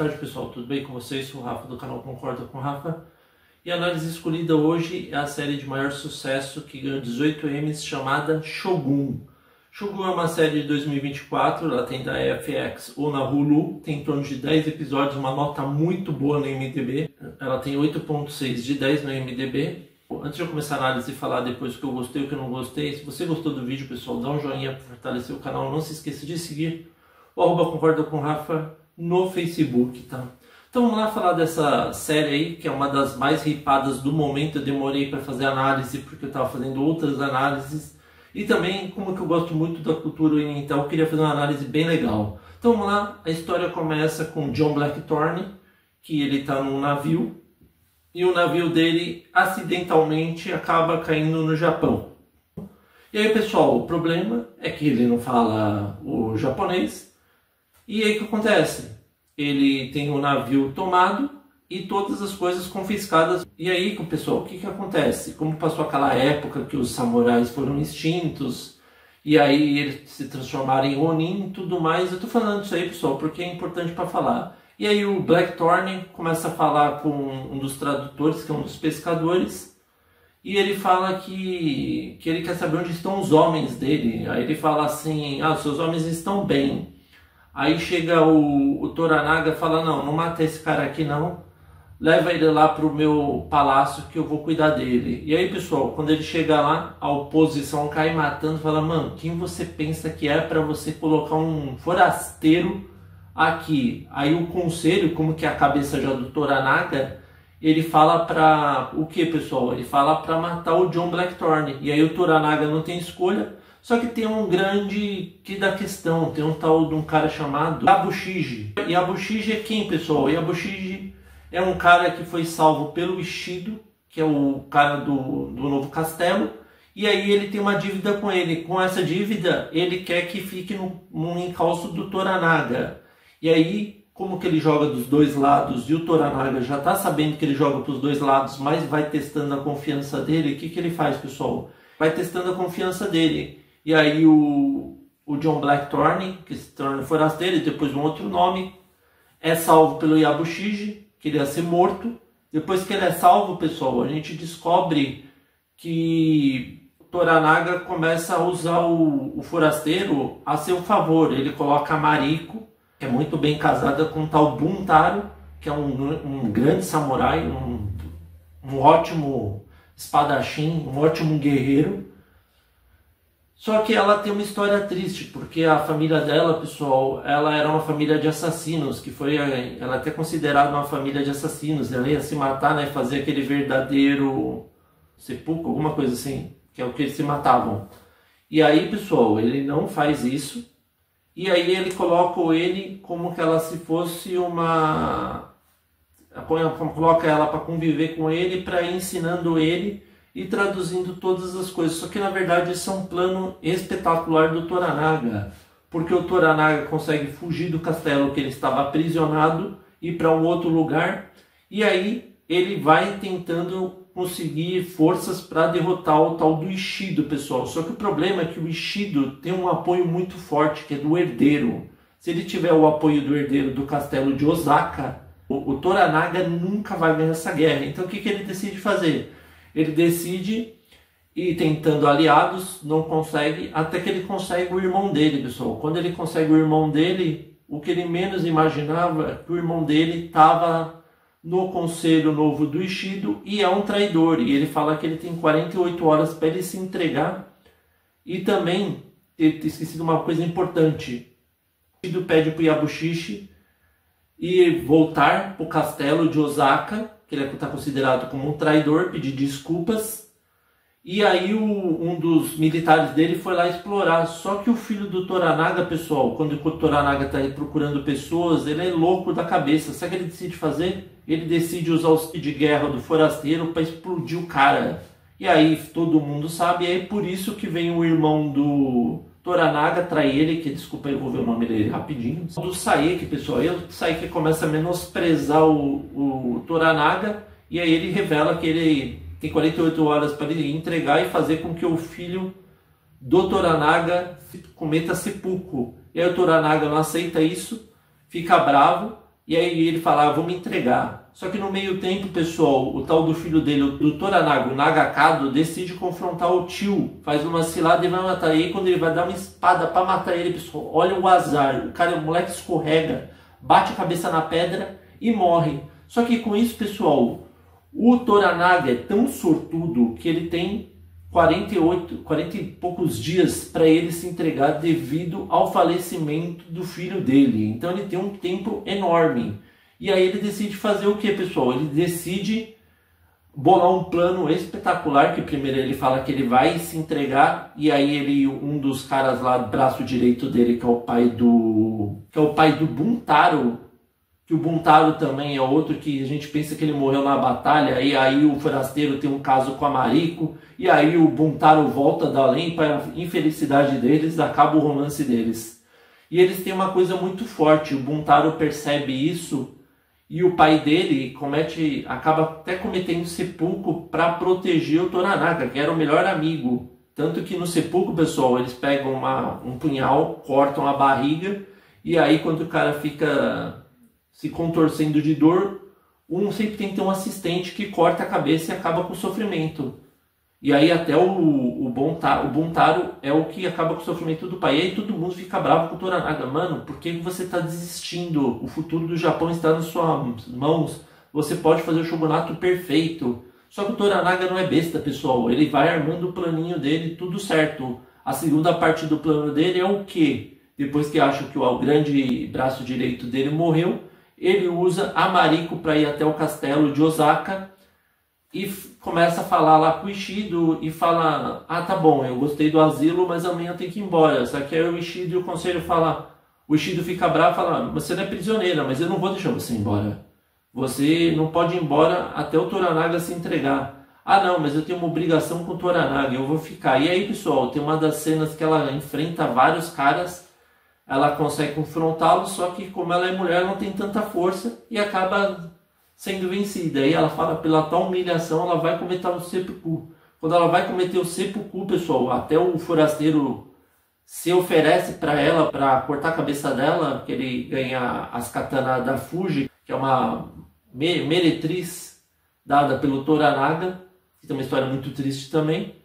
tarde pessoal, tudo bem com vocês? Sou o Rafa do canal Concorda com o Rafa. E a análise escolhida hoje é a série de maior sucesso que ganhou 18 Emmys, chamada Shogun. Shogun é uma série de 2024, ela tem da FX ou na Hulu, tem em torno de 10 episódios, uma nota muito boa no IMDb. Ela tem 8.6 de 10 no IMDb. Antes de eu começar a análise e falar depois o que eu gostei e o que eu não gostei, se você gostou do vídeo, pessoal, dá um joinha para fortalecer o canal. Não se esqueça de seguir o @Concorda com o Rafa no Facebook, tá? Então vamos lá falar dessa série aí, que é uma das mais hypadas do momento. Eu demorei para fazer análise porque eu estava fazendo outras análises. E também, como que eu gosto muito da cultura oriental, eu queria fazer uma análise bem legal. Então vamos lá, a história começa com John Blackthorne, que ele está num navio. E o navio dele, acidentalmente, acaba caindo no Japão. E aí, pessoal, o problema é que ele não fala o japonês. E aí o que acontece? Ele tem o navio tomado e todas as coisas confiscadas. E aí, pessoal, o que acontece? Como passou aquela época que os samurais foram extintos, e aí eles se transformaram em Ronin e tudo mais. Eu tô falando isso aí, pessoal, porque é importante para falar. E aí o Blackthorne começa a falar com um dos tradutores, que é um dos pescadores, e ele fala que ele quer saber onde estão os homens dele. Aí ele fala assim, seus homens estão bem. Aí chega o Toranaga e fala, não mata esse cara aqui não, leva ele lá pro meu palácio que eu vou cuidar dele. E aí, pessoal, quando ele chega lá, a oposição cai matando, fala, mano, quem você pensa que é para você colocar um forasteiro aqui? Aí o conselho, como que é a cabeça já do Toranaga, ele fala pra... o que, pessoal? Ele fala pra matar o John Blackthorne. E aí o Toranaga não tem escolha. Só que tem um grande que da questão, tem um tal de um cara chamado Yabushiji. Yabushiji é quem, pessoal? Yabushiji é um cara que foi salvo pelo Ishido, que é o cara do novo castelo. E aí ele tem uma dívida com ele. Com essa dívida, ele quer que fique no encalço do Toranaga. E aí, como que ele joga dos dois lados, e o Toranaga já está sabendo que ele joga para os dois lados, mas vai testando a confiança dele, o que ele faz, pessoal? Vai testando a confiança dele. E aí o John Blackthorne, que se torna forasteiro, e depois um outro nome, é salvo pelo Yabushiji, que ele ia ser morto. Depois que ele é salvo, pessoal, a gente descobre que o Toranaga começa a usar o forasteiro a seu favor. Ele coloca a Mariko, que é muito bem casada com o tal Buntaro, que é um grande samurai, um ótimo espadachim, um ótimo guerreiro. Só que ela tem uma história triste, porque a família dela, pessoal, ela era uma família de assassinos, ela é até considerada uma família de assassinos. Ela ia se matar, né, fazer aquele verdadeiro seppuku, alguma coisa assim, que é o que eles se matavam. E aí, pessoal, ele não faz isso. E aí ele coloca ele como que ela se fosse coloca ela para conviver com ele, para ir ensinando ele e traduzindo todas as coisas. Só que na verdade isso é um plano espetacular do Toranaga, porque o Toranaga consegue fugir do castelo que ele estava aprisionado e ir para um outro lugar, e aí ele vai tentando conseguir forças para derrotar o tal do Ishido, pessoal. Só que o problema é que o Ishido tem um apoio muito forte, que é do herdeiro. Se ele tiver o apoio do herdeiro do castelo de Osaka, o Toranaga nunca vai ganhar essa guerra. Então o que ele decide fazer? Ele decide ir tentando aliados, não consegue, até que ele consegue o irmão dele, pessoal. Quando ele consegue o irmão dele, o que ele menos imaginava é que o irmão dele estava no conselho novo do Ishido e é um traidor. E ele fala que ele tem 48 horas para ele se entregar. E também, ele tem esquecido uma coisa importante. O Ishido pede para o Yabushiji ir voltar para o castelo de Osaka, que ele está considerado como um traidor, pedir desculpas. E aí um dos militares dele foi lá explorar. Só que o filho do Toranaga, pessoal, quando o Toranaga está aí procurando pessoas, ele é louco da cabeça. Sabe o que ele decide fazer? Ele decide usar o kit de guerra do forasteiro para explodir o cara. E aí todo mundo sabe, e é por isso que vem o irmão do Toranaga trair ele, que desculpa, eu vou ver o nome dele rapidinho. Do Saeki, pessoal. Aí o Saeki começa a menosprezar o Toranaga, e aí ele revela que ele tem 48 horas para ele entregar e fazer com que o filho do Toranaga cometa seppuku. E aí o Toranaga não aceita isso, fica bravo, E aí ele fala, vou me entregar. Só que no meio tempo, pessoal, o tal do filho dele, o Toranaga, o Nagakado, decide confrontar o tio, faz uma cilada e vai matar. E aí quando ele vai dar uma espada para matar ele, pessoal, olha o azar. O moleque escorrega, bate a cabeça na pedra e morre. Só que com isso, pessoal, o Toranaga é tão sortudo que ele tem 40 e poucos dias para ele se entregar devido ao falecimento do filho dele. Então ele tem um tempo enorme. E aí ele decide fazer o que, pessoal? Ele decide bolar um plano espetacular, que primeiro ele fala que ele vai se entregar, e aí um dos caras lá, braço direito dele, que é o pai do Buntaro, que o Buntaro também é outro que a gente pensa que ele morreu na batalha, e aí o forasteiro tem um caso com a Mariko, e aí o Buntaro volta da além, para a infelicidade deles, acaba o romance deles. E eles têm uma coisa muito forte, o Buntaro percebe isso, e o pai dele acaba até cometendo seppuku para proteger o Toranaga, que era o melhor amigo. Tanto que no seppuku, pessoal, eles pegam um punhal, cortam a barriga, e aí quando o cara fica se contorcendo de dor, sempre tem que ter um assistente que corta a cabeça e acaba com o sofrimento. E aí até o Buntaro é o que acaba com o sofrimento do pai. E aí todo mundo fica bravo com o Toranaga. Mano, por que você está desistindo? O futuro do Japão está nas suas mãos. Você pode fazer o shogunato perfeito. Só que o Toranaga não é besta, pessoal. Ele vai armando o planinho dele, tudo certo. A segunda parte do plano dele é o quê? Depois que acha que o grande braço direito dele morreu, ele usa a Mariko para ir até o castelo de Osaka e começa a falar lá com o Ishido e fala, tá bom, eu gostei do asilo, mas amanhã eu tenho que ir embora. Só que aí o Ishido e o conselho falam, o Ishido fica bravo e fala, você não é prisioneira, mas eu não vou deixar você ir embora. Você não pode ir embora até o Toranaga se entregar. Não, mas eu tenho uma obrigação com o Toranaga, eu vou ficar. E aí, pessoal, tem uma das cenas que ela enfrenta vários caras, ela consegue confrontá-los, só que como ela é mulher, ela não tem tanta força e acaba sendo vencida. Aí ela fala, pela tal humilhação, ela vai cometer o seppuku. Quando ela vai cometer o seppuku, pessoal, até o forasteiro se oferece para ela, para cortar a cabeça dela, porque ele ganha as katanas da Fuji, que é uma meretriz dada pelo Toranaga, que tem uma história muito triste também.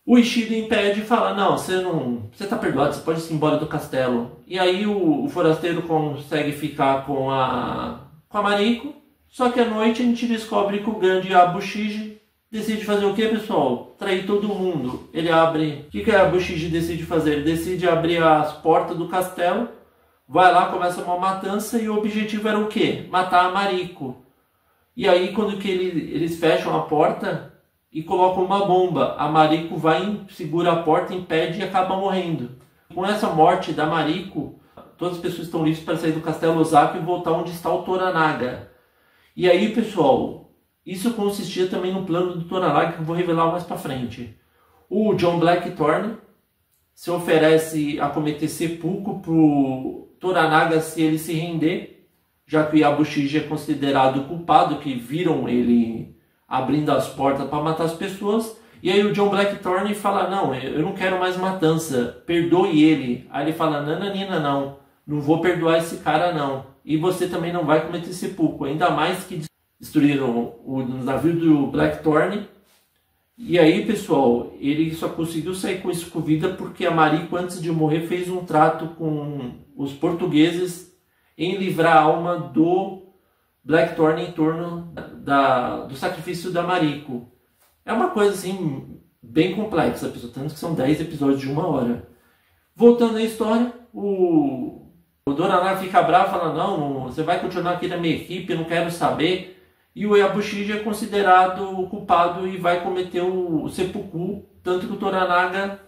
O Ishido impede e fala, não, você tá perdoado, você pode ir embora do castelo. E aí o forasteiro consegue ficar com a Mariko, só que à noite a gente descobre que o grande Abushiji decide fazer o que, pessoal? Trair todo mundo. Ele abre... O que a Abushiji decide fazer? Ele decide abrir as portas do castelo, vai lá, começa uma matança e o objetivo era o quê? Matar a Mariko. E aí quando que eles fecham a porta e colocam uma bomba, a Mariko segura a porta, impede e acaba morrendo. Com essa morte da Mariko, todas as pessoas estão livres para sair do castelo Osaka e voltar onde está o Toranaga. E aí, pessoal, isso consistia também no plano do Toranaga, que eu vou revelar mais para frente. O John Blackthorne se oferece a cometer seppuku para o Toranaga se ele se render, já que o Yabushiji é considerado culpado, que viram ele abrindo as portas para matar as pessoas. E aí o John Blackthorne fala, não, eu não quero mais matança, perdoe ele. Aí ele fala, nananina, não vou perdoar esse cara não. E você também não vai cometer seppuku, ainda mais que destruíram o navio do Blackthorne. E aí, pessoal, ele só conseguiu sair com isso com vida porque a Mariko, antes de morrer, fez um trato com os portugueses em livrar a alma do Blackthorne em torno do sacrifício da Mariko. É uma coisa assim bem complexa, pessoal, tanto que são 10 episódios de 1 hora. Voltando à história, o Toranaga fica bravo e fala, não, você vai continuar aqui na minha equipe, eu não quero saber. E o Yabushiji é considerado o culpado e vai cometer o seppuku, tanto que o Toranaga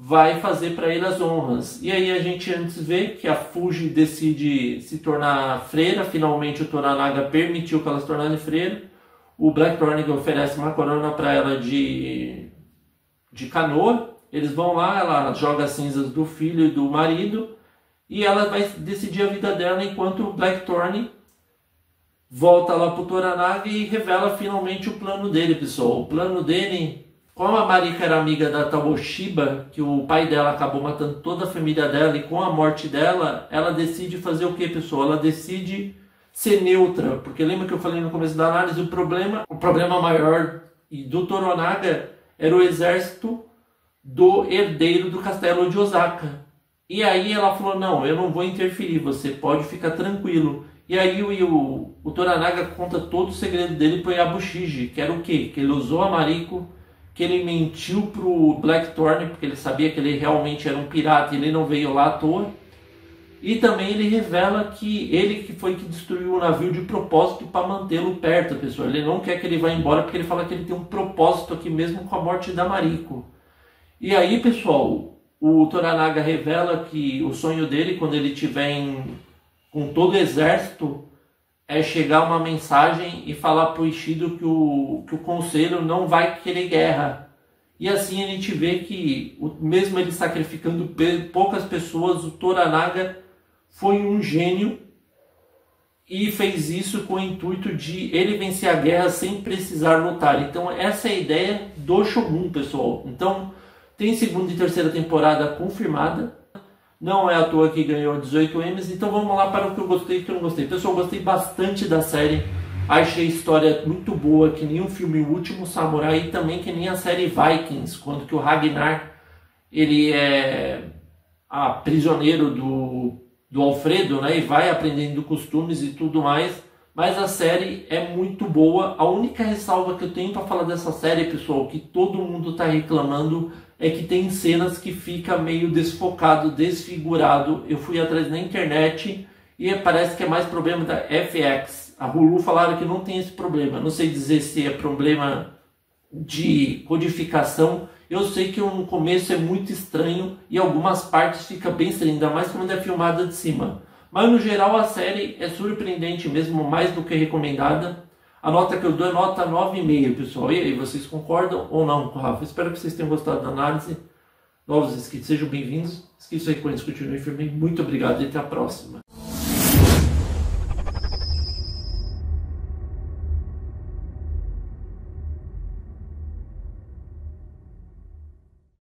vai fazer para ele as honras. E aí a gente antes vê que a Fuji decide se tornar freira, finalmente o Toranaga permitiu que ela se tornasse freira. O Blackthorne oferece uma corona para ela de canoa. Eles vão lá, ela joga as cinzas do filho e do marido e ela vai decidir a vida dela enquanto o Blackthorne volta lá para o Toranaga e revela finalmente o plano dele, pessoal. O plano dele Como a Mariko era amiga da Tawoshiba, que o pai dela acabou matando toda a família dela, e com a morte dela, ela decide fazer o que, pessoal? Ela decide ser neutra, porque lembra que eu falei no começo da análise, o problema maior do Toranaga era o exército do herdeiro do castelo de Osaka. E aí ela falou, não, eu não vou interferir, você pode ficar tranquilo. E aí o Toranaga conta todo o segredo dele para o Yabushiji, que era o quê? Que ele usou a Mariko, que ele mentiu pro Blackthorn, porque ele sabia que ele realmente era um pirata e ele não veio lá à toa. E também ele revela que ele que foi que destruiu o navio de propósito para mantê-lo perto, pessoal. Ele não quer que ele vá embora porque ele fala que ele tem um propósito aqui mesmo com a morte da Mariko. E aí, pessoal, o Toranaga revela que o sonho dele, quando ele estiver com todo o exército, é chegar uma mensagem e falar para o Ishido que o conselho não vai querer guerra. E assim a gente vê que, mesmo ele sacrificando poucas pessoas, o Toranaga foi um gênio e fez isso com o intuito de ele vencer a guerra sem precisar lutar. Então essa é a ideia do Shogun, pessoal. Então tem segunda e terceira temporada confirmada. Não é à toa que ganhou 18 Emmys. Então vamos lá para o que eu gostei e o que eu não gostei. Pessoal, eu gostei bastante da série. Achei a história muito boa, que nem o filme O Último Samurai e também que nem a série Vikings, quando que o Ragnar ele é prisioneiro do Alfredo, né, e vai aprendendo costumes e tudo mais. Mas a série é muito boa. A única ressalva que eu tenho para falar dessa série, pessoal, que todo mundo está reclamando, é que tem cenas que fica meio desfocado, desfigurado. Eu fui atrás na internet e parece que é mais problema da FX. A Hulu falaram que não tem esse problema. Não sei dizer se é problema de codificação. Eu sei que no começo é muito estranho e algumas partes fica bem estranho, ainda mais quando é filmada de cima. Mas no geral a série é surpreendente mesmo, mais do que recomendada. A nota que eu dou é nota 9,5, pessoal. E aí, vocês concordam ou não com o Rafa? Espero que vocês tenham gostado da análise. Novos inscritos, sejam bem-vindos. Inscritos aí com eles, continuem firme. Muito obrigado e até a próxima.